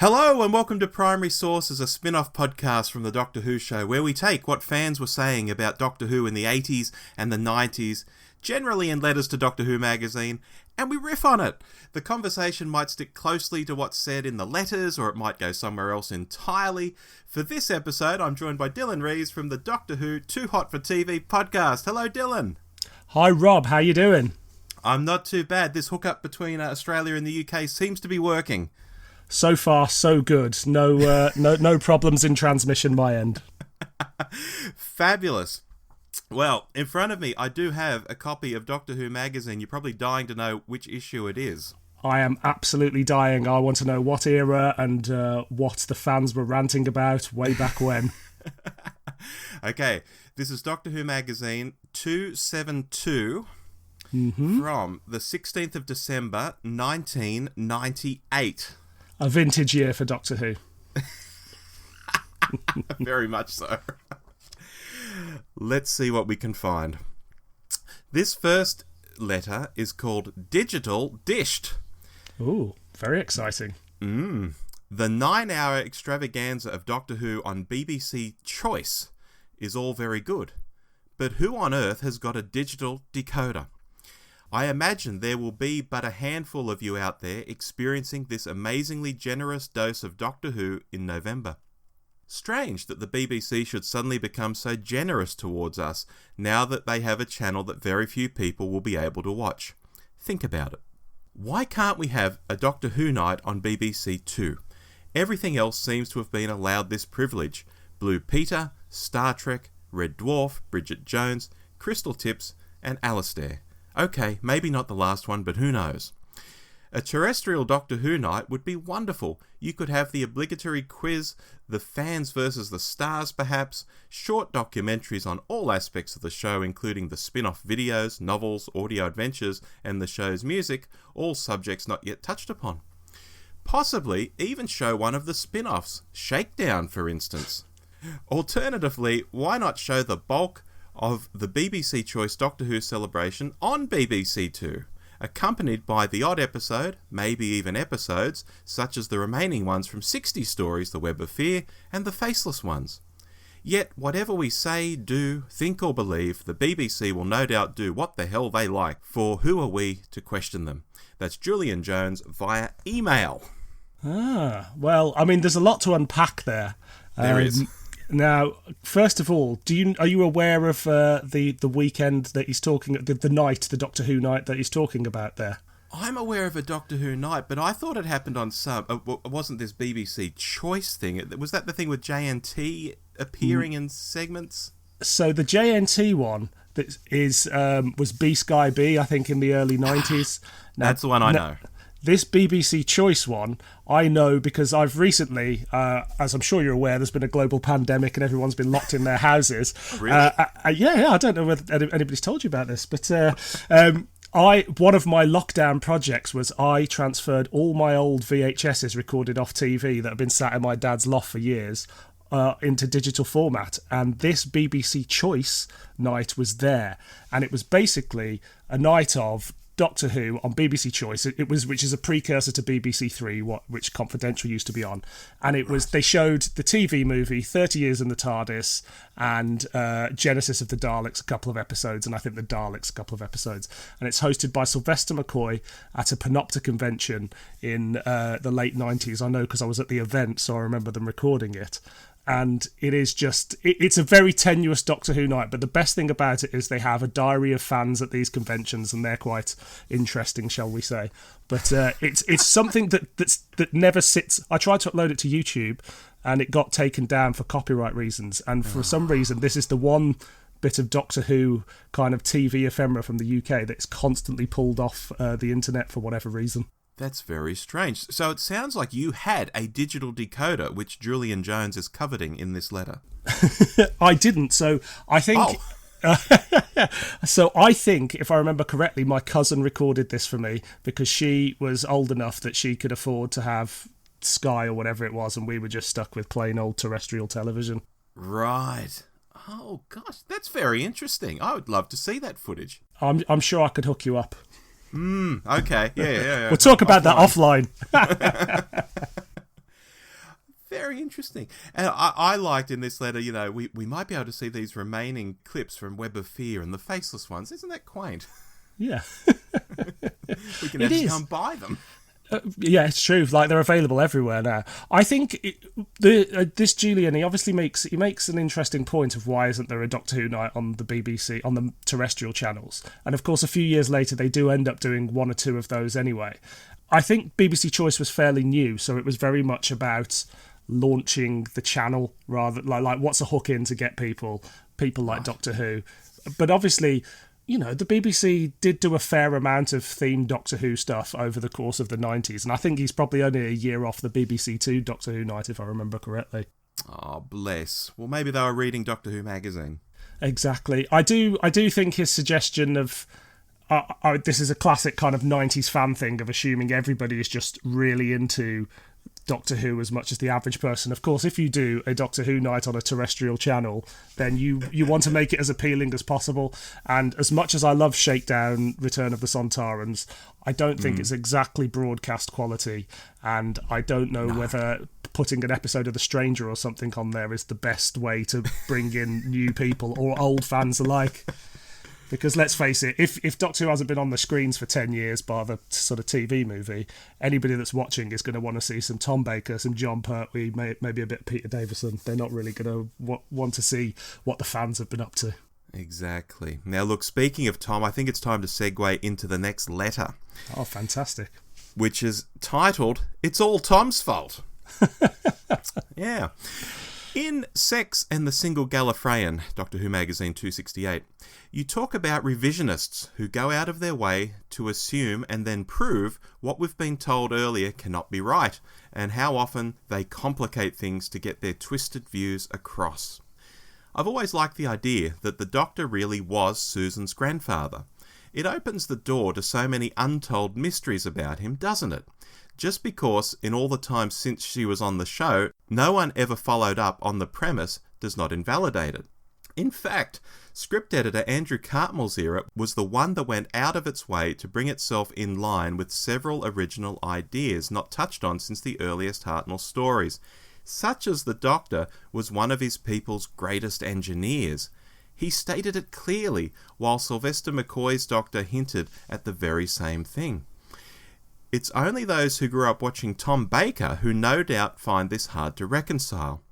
Hello and welcome to Primary Sources, a spin-off podcast from the Doctor Who show where we take what fans were saying about Doctor Who in the 80s and the 90s, generally in letters to Doctor Who magazine, and we riff on it. The conversation might stick closely to what's said in the letters, or it might go somewhere else entirely. For this episode, I'm joined by Dylan Rees from the Doctor Who Too Hot for TV podcast. Hello, Dylan. Hi, Rob. How you doing? I'm not too bad. This hookup between Australia and the UK seems to be working. So far, so good. No problems in transmission my end. Fabulous. Well, in front of me, I do have a copy of Doctor Who magazine. You're probably dying to know which issue it is. I am absolutely dying. I want to know what era and what the fans were ranting about way back when. Okay, this is Doctor Who magazine 272 from the 16th of December, 1998. A vintage year for Doctor Who. Very much so. Let's see what we can find. This first letter is called Digital Dished. Ooh, very exciting. The 9-hour extravaganza of Doctor Who on BBC Choice is all very good. But who on earth has got a digital decoder? I imagine there will be but a handful of you out there experiencing this amazingly generous dose of Doctor Who in November. Strange that the BBC should suddenly become so generous towards us now that they have a channel that very few people will be able to watch. Think about it. Why can't we have a Doctor Who night on BBC Two? Everything else seems to have been allowed this privilege. Blue Peter, Star Trek, Red Dwarf, Bridget Jones, Crystal Tips, and Alistair. Okay, maybe not the last one, but who knows? A terrestrial Doctor Who night would be wonderful. You could have the obligatory quiz, the fans versus the stars perhaps, short documentaries on all aspects of the show including the spin-off videos, novels, audio adventures and the show's music, all subjects not yet touched upon. Possibly even show one of the spin-offs, Shakedown for instance. Alternatively, why not show the bulk of the BBC Choice Doctor Who celebration on BBC Two, accompanied by the odd episode, maybe even episodes, such as the remaining ones from 60 Stories, The Web of Fear, and the Faceless ones. Yet, whatever we say, do, think or believe, the BBC will no doubt do what the hell they like, for who are we to question them? That's Julian Jones via email. Well, I mean, there's a lot to unpack there. There is. Now, first of all, are you aware of the weekend that he's talking, the night, the Doctor Who night that he's talking about there? I'm aware of a Doctor Who night, but I thought it happened on some. Wasn't this BBC Choice thing? Was that the thing with JNT appearing in segments? So the JNT one that is was B Sky B, I think, in the early 90s. Now, that's the one I know. This BBC Choice one, I know because I've recently, as I'm sure you're aware, there's been a global pandemic and everyone's been locked in their houses. Really? Yeah, I don't know whether anybody's told you about this, but one of my lockdown projects was I transferred all my old VHSs recorded off TV that have been sat in my dad's loft for years into digital format, and this BBC Choice night was there, and it was basically a night of Doctor Who on BBC Choice. Which is a precursor to BBC Three, which Confidential used to be on, and they showed the TV movie 30 Years in the TARDIS and Genesis of the Daleks a couple of episodes, and I think the Daleks a couple of episodes, and it's hosted by Sylvester McCoy at a Panopta convention in the late 90s. I know because I was at the event, so I remember them recording it. And it is it's a very tenuous Doctor Who night, but the best thing about it is they have a diary of fans at these conventions, and they're quite interesting, shall we say. But it's something that never sits. I tried to upload it to YouTube, and it got taken down for copyright reasons. And for some reason, this is the one bit of Doctor Who kind of TV ephemera from the UK that's constantly pulled off the internet for whatever reason. That's very strange. So it sounds like you had a digital decoder, which Julian Jones is coveting in this letter. I didn't, so I think... So I think, if I remember correctly, my cousin recorded this for me because she was old enough that she could afford to have Sky or whatever it was, and we were just stuck with plain old terrestrial television. Right. Oh, gosh, that's very interesting. I would love to see that footage. I'm sure I could hook you up. Okay. Yeah. We'll talk about that offline. interesting. And I liked in this letter, we might be able to see these remaining clips from Web of Fear and the Faceless Ones. Isn't that quaint? Yeah. We can actually come buy them. Yeah, it's true. Like, they're available everywhere now. I think this Julian, he obviously makes an interesting point of why isn't there a Doctor Who night on the BBC, on the terrestrial channels? And of course, a few years later, they do end up doing one or two of those anyway. I think BBC Choice was fairly new, so it was very much about launching the channel rather like what's a hook in to get people like Doctor Who. But obviously, the BBC did do a fair amount of themed Doctor Who stuff over the course of the 90s, and I think he's probably only a year off the BBC Two Doctor Who night, if I remember correctly. Oh, bless. Well, maybe they were reading Doctor Who magazine. Exactly. I do think his suggestion of this is a classic kind of 90s fan thing of assuming everybody is just really into Doctor Who as much as the average person. Of course, if you do a Doctor Who night on a terrestrial channel, then you want to make it as appealing as possible. And as much as I love Shakedown, Return of the Sontarans, I don't think it's exactly broadcast quality. And I don't know whether putting an episode of The Stranger or something on there is the best way to bring in new people or old fans alike. Because let's face it, if Doctor Who hasn't been on the screens for 10 years by the sort of TV movie, anybody that's watching is going to want to see some Tom Baker, some John Pertwee, maybe a bit of Peter Davison. They're not really going to want to see what the fans have been up to. Exactly. Now, look, speaking of Tom, I think it's time to segue into the next letter. Oh, fantastic. Which is titled, It's All Tom's Fault. Yeah. In Sex and the Single Gallifreyan, Doctor Who Magazine 268, you talk about revisionists who go out of their way to assume and then prove what we've been told earlier cannot be right, and how often they complicate things to get their twisted views across. I've always liked the idea that the Doctor really was Susan's grandfather. It opens the door to so many untold mysteries about him, doesn't it? Just because, in all the time since she was on the show, no one ever followed up on the premise does not invalidate it. In fact, script editor Andrew Cartmell's era was the one that went out of its way to bring itself in line with several original ideas not touched on since the earliest Hartnell stories, such as the Doctor was one of his people's greatest engineers. He stated it clearly, while Sylvester McCoy's Doctor hinted at the very same thing. It's only those who grew up watching Tom Baker who no doubt find this hard to reconcile.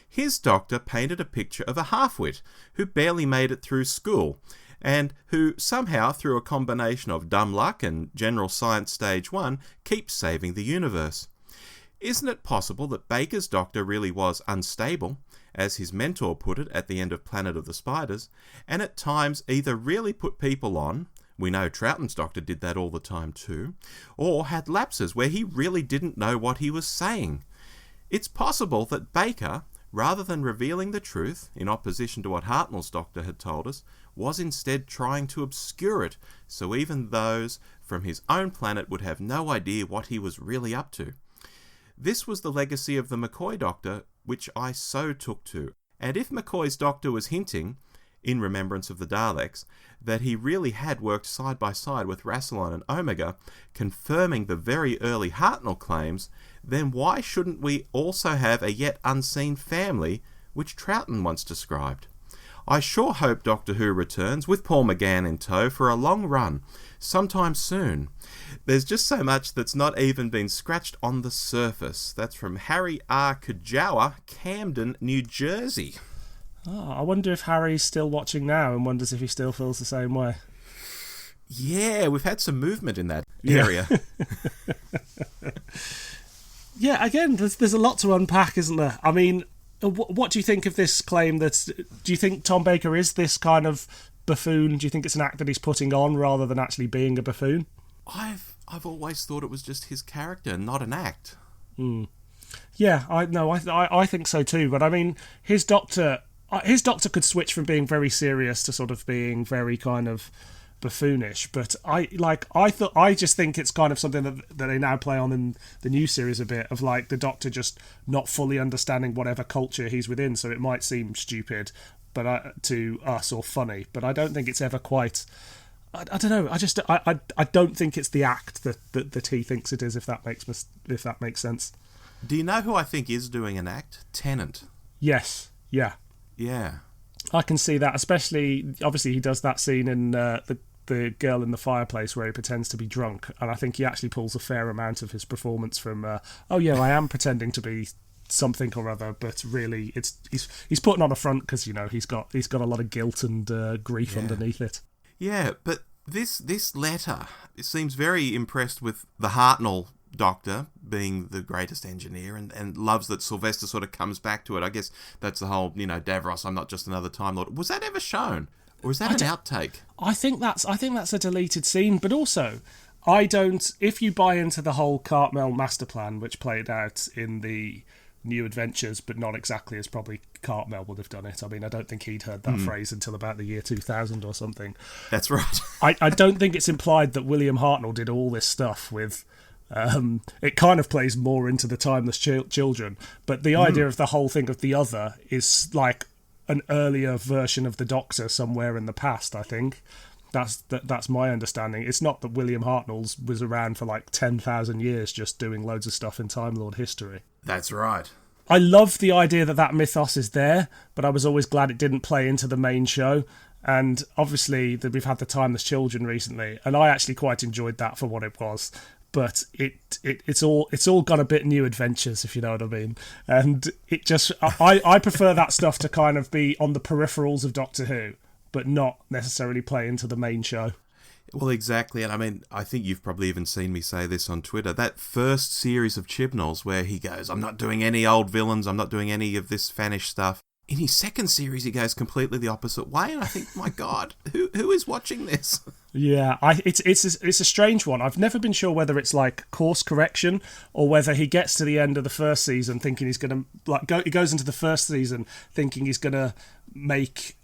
His Doctor painted a picture of a half-wit who barely made it through school, and who somehow, through a combination of dumb luck and general science stage 1, keeps saving the universe. Isn't it possible that Baker's Doctor really was unstable, as his mentor put it at the end of Planet of the Spiders, and at times either really put people on, we know Troughton's Doctor did that all the time too, or had lapses where he really didn't know what he was saying? It's possible that Baker, rather than revealing the truth, in opposition to what Hartnell's Doctor had told us, was instead trying to obscure it, so even those from his own planet would have no idea what he was really up to. This was the legacy of the McCoy Doctor, which I so took to. And if McCoy's Doctor was hinting, in remembrance of the Daleks, that he really had worked side by side with Rassilon and Omega, confirming the very early Hartnell claims, then why shouldn't we also have a yet unseen family, which Troughton once described? I sure hope Doctor Who returns, with Paul McGann in tow, for a long run, sometime soon. There's just so much that's not even been scratched on the surface. That's from Harry R. Kajawa, Camden, New Jersey. Oh, I wonder if Harry's still watching now and wonders if he still feels the same way. Yeah, we've had some movement in that area. Yeah, again, there's a lot to unpack, isn't there? I mean, what do you think of this claim do you think Tom Baker is this kind of buffoon? Do you think it's an act that he's putting on rather than actually being a buffoon? I've always thought it was just his character, not an act. Yeah, I think so too. But I mean, his Doctor could switch from being very serious to sort of being very kind of buffoonish. But I just think it's kind of something that they now play on in the new series a bit, of like the Doctor just not fully understanding whatever culture he's within. So it might seem stupid, but to us, or funny. But I don't think it's ever quite. I don't know. I don't think it's the act that he thinks it is. If that makes sense. Do you know who I think is doing an act? Tennant. Yes, yeah. Yeah. I can see that, especially, obviously he does that scene in the Girl in the Fireplace where he pretends to be drunk, and I think he actually pulls a fair amount of his performance from, oh yeah, I am pretending to be something or other, but really he's putting on a front because, you know, he's got a lot of guilt and grief underneath it. Yeah, but this letter, it seems very impressed with the Hartnell Doctor being the greatest engineer and loves that Sylvester sort of comes back to it. I guess that's the whole, you know, Davros, I'm not just another Time Lord. Was that ever shown? Or is that an outtake? I think that's a deleted scene, but also if you buy into the whole Cartmel master plan, which played out in the New Adventures, but not exactly as probably Cartmel would have done it. I mean, I don't think he'd heard that phrase until about the year 2000 or something. That's right. I don't think it's implied that William Hartnell did all this stuff with... it kind of plays more into the Timeless Children, but the idea of the whole thing of the Other is like an earlier version of the Doctor somewhere in the past, I think. That's my understanding. It's not that William Hartnell was around for like 10,000 years just doing loads of stuff in Time Lord history. That's right. I love the idea that mythos is there, but I was always glad it didn't play into the main show. And obviously we've had the Timeless Children recently, and I actually quite enjoyed that for what it was. But it's all got a bit New Adventures, if you know what I mean. And it just I prefer that stuff to kind of be on the peripherals of Doctor Who, but not necessarily play into the main show. Well, exactly. And I mean, I think you've probably even seen me say this on Twitter. That first series of Chibnalls where he goes, I'm not doing any old villains, I'm not doing any of this Fanish stuff. In his second series, he goes completely the opposite way, and I think, my God, who is watching this? Yeah, it's a strange one. I've never been sure whether it's like course correction or whether he gets to the end of the first season thinking he's going to he goes into the first season thinking he's going to make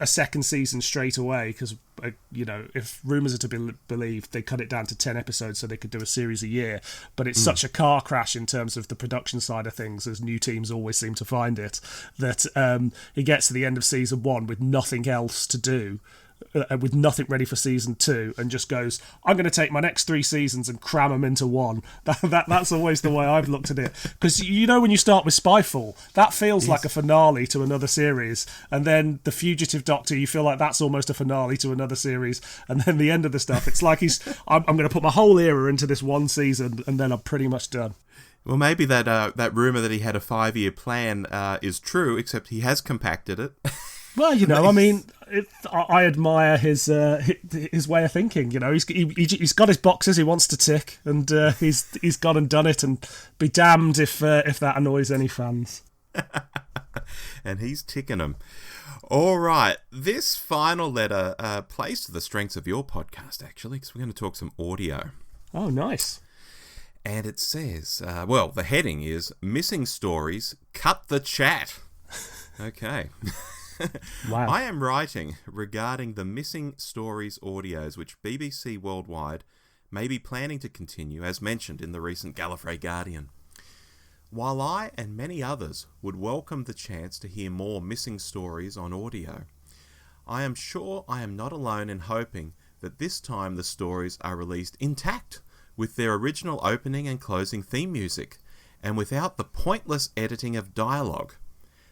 a second season straight away because, you know, if rumours are to be believed, they cut it down to 10 episodes so they could do a series a year. But it's such a car crash in terms of the production side of things, as new teams always seem to find it, that he gets to the end of season 1 with nothing else to do, with nothing ready for season 2, and just goes, I'm going to take my next 3 seasons and cram them into one. That's always the way I've looked at it. Because, you know, when you start with Spyfall, that feels like a finale to another series. And then The Fugitive Doctor, you feel like that's almost a finale to another series. And then the end of the stuff, it's like I'm going to put my whole era into this one season, and then I'm pretty much done. Well, maybe that rumour that he had a 5-year plan is true, except he has compacted it. Well, you know, I mean, I admire his way of thinking. You know, he's got his boxes he wants to tick, and he's gone and done it. And be damned if that annoys any fans. And he's ticking them. All right, this final letter plays to the strengths of your podcast, actually, because we're going to talk some audio. Oh, nice. And it says, well, the heading is Missing Stories, Cut the Chat. Okay. Wow. I am writing regarding the Missing Stories audios, which BBC Worldwide may be planning to continue, as mentioned in the recent Gallifrey Guardian. While I and many others would welcome the chance to hear more Missing Stories on audio, I am sure I am not alone in hoping that this time the stories are released intact, with their original opening and closing theme music, and without the pointless editing of dialogue.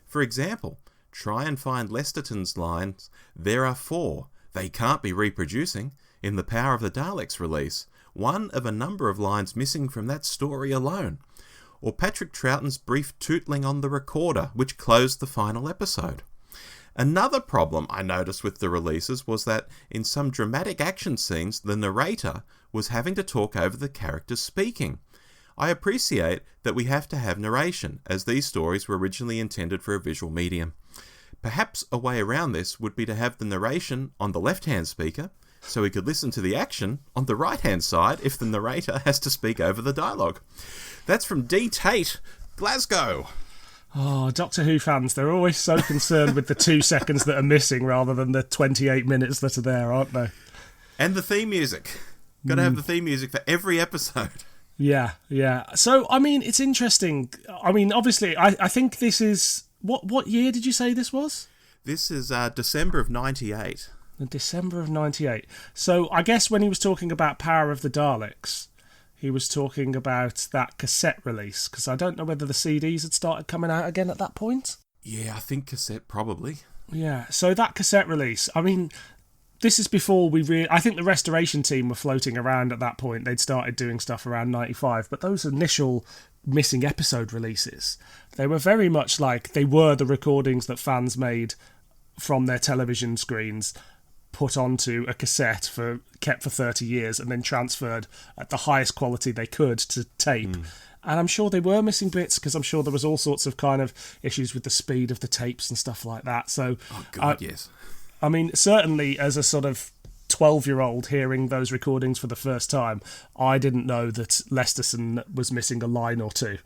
For example, try and find Lesterton's lines, "There are 4, they can't be reproducing," in the Power of the Daleks release, one of a number of lines missing from that story alone. Or Patrick Troughton's brief tootling on the recorder, which closed the final episode. Another problem I noticed with the releases was that in some dramatic action scenes, the narrator was having to talk over the characters speaking. I appreciate that we have to have narration, as these stories were originally intended for a visual medium. Perhaps a way around this would be to have the narration on the left-hand speaker, so we could listen to the action on the right-hand side if the narrator has to speak over the dialogue. That's from D. Tate, Glasgow. Oh, Doctor Who fans, they're always so concerned with the 2 seconds that are missing rather than the 28 minutes that are there, aren't they? And the theme music. Got to have the theme music for every episode. Yeah. So, I mean, it's interesting. I mean, obviously, I think this is... What year did you say this was? This is December of 98. December of 98. So, I guess when he was talking about Power of the Daleks, he was talking about that cassette release, because I don't know whether the CDs had started coming out again at that point. Yeah, I think cassette probably. Yeah, so that cassette release, I mean, this is before I think the restoration team were floating around at that point. They'd started doing stuff around 95, but those initial missing episode releases, they were very much like they were the recordings that fans made from their television screens, put onto a cassette kept for 30 years and then transferred at the highest quality they could to tape. And I'm sure they were missing bits, because I'm sure there was all sorts of kind of issues with the speed of the tapes and stuff like that. So, oh God, yes. I mean, certainly as a sort of 12-year-old hearing those recordings for the first time, I didn't know that Lesterson was missing a line or two.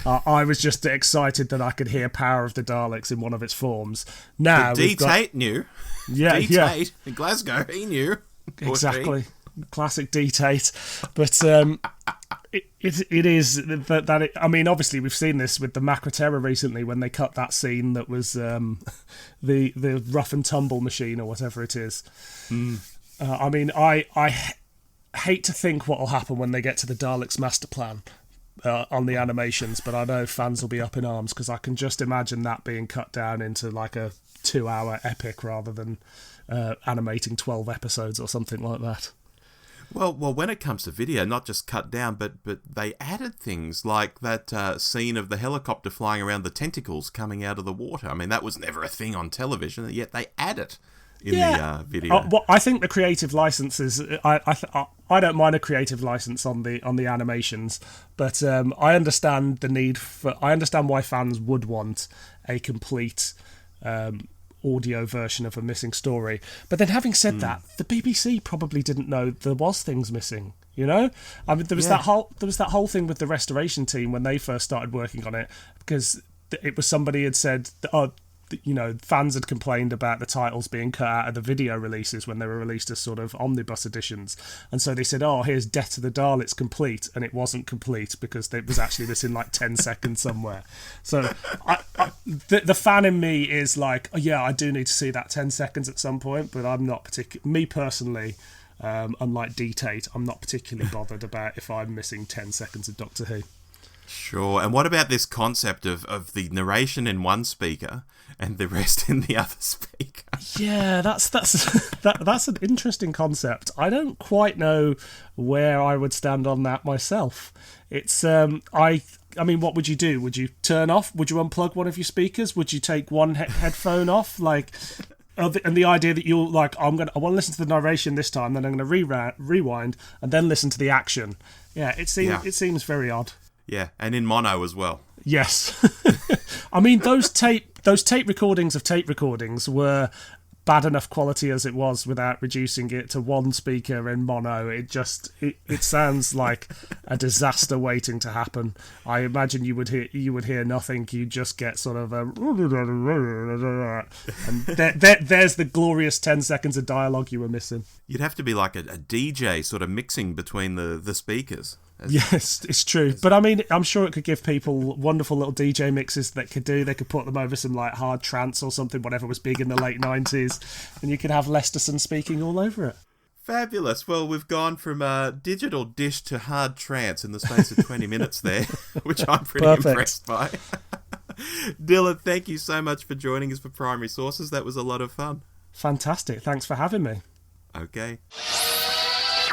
I was just excited that I could hear Power of the Daleks in one of its forms. Now, D-Tate knew. Yeah, D-Tate in Glasgow, he knew. Exactly. Classic D-Tate. But it is that I mean, obviously we've seen this with the Macroterror recently, when they cut that scene that was the rough and tumble machine or whatever it is. I mean, I hate to think what will happen when they get to the Daleks master plan on the animations, but I know fans will be up in arms, because I can just imagine that being cut down into like a 2-hour epic rather than animating 12 episodes or something like that. Well, when it comes to video, not just cut down, but they added things like that scene of the helicopter flying around, the tentacles coming out of the water. I mean, that was never a thing on television, and yet they add it in the video. Well, I think the creative licenses, I don't mind a creative license on the animations, but I understand the need I understand why fans would want a complete audio version of a missing story. But then, having said that, the BBC probably didn't know there was things missing. You know, I mean, there was that whole thing with the restoration team when they first started working on it, because it was somebody had said, fans had complained about the titles being cut out of the video releases when they were released as sort of omnibus editions, and so they said, "Oh, here's Death to the Daleks complete," and it wasn't complete because it was actually missing like 10 seconds somewhere. So the fan in me is like, oh, yeah, I do need to see that 10 seconds at some point, but I'm not me personally. Unlike D-Tate, I'm not particularly bothered about if I'm missing 10 seconds of Doctor Who. Sure. And what about this concept of the narration in one speaker and the rest in the other speaker? Yeah, that's an interesting concept. I don't quite know where I would stand on that myself. It's I mean, what would you do? Would you turn off? Would you unplug one of your speakers? Would you take one headphone off? Like, and the idea that you'll like, I want to listen to the narration this time, then I'm going to rewind and then listen to the action. Yeah, it seems very odd. Yeah, and in mono as well. Yes. I mean, those tape recordings of tape recordings were bad enough quality as it was without reducing it to one speaker in mono. It sounds like a disaster waiting to happen. I imagine you would hear nothing. You just get sort of a and there's the glorious 10 seconds of dialogue you were missing. You'd have to be like a DJ sort of mixing between the speakers. Yes, it's true. But I mean, I'm sure it could give people wonderful little DJ mixes they could put them over some like hard trance or something, whatever was big in the late 90s, and you could have Lesterson speaking all over it. Fabulous. Well, we've gone from digital dish to hard trance in the space of 20 minutes there, which I'm pretty impressed by. Dylan, thank you so much for joining us for Primary Sources. That was a lot of fun. Fantastic. Thanks for having me. Okay.